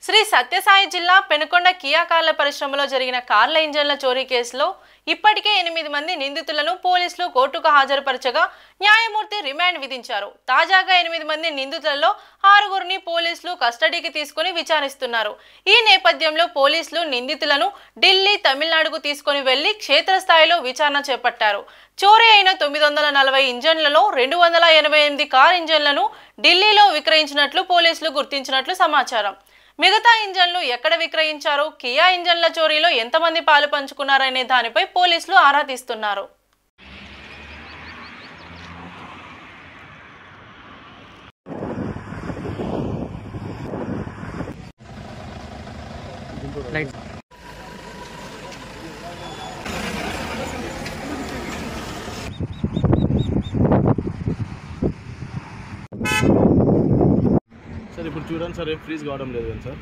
శ్రీ సత్యసాయి జిల్లా పెనుకొండ కియా కార్ల పరిశ్రమలో జరిగిన కార్ల ఇంజన్ల చోరీ కేసులో ఇప్పటికే 8 మంది నిందితులను పోలీసులు కోర్టుకు హాజరుపరచగా న్యాయమూర్తి రిమాండ్ విధించారు. తాజాగా 8 మంది నిందితులలో 6గురిని పోలీసులు కస్టడీకి తీసుకుని విచారిస్తున్నారు. ఈ నేపథ్యంలో పోలీసులు నిందితులను ఢిల్లీ, తమిళనాడుకు తీసుకుని వెళ్లి క్షేత్రస్థాయిలో విచారణ చేపట్టారు. చోరీ అయిన 940 ఇంజన్లలో 288 కార్ ఇంజన్లను ఢిల్లీలో విక్రయించినట్లు పోలీసులు గుర్తించినట్లు సమాచారం. మిగతా ఇంజన్లు ఎక్కడ విక్రయించారు, కియా ఇంజన్ల చోరీలో ఎంతమంది పాలు పంచుకున్నారనే దానిపై పోలీసులు ఆరా తీస్తున్నారు. సార్ ఇప్పుడు చూడండి సార్, ఏం ఫ్రీజ్ కావడం లేదు కదా సార్.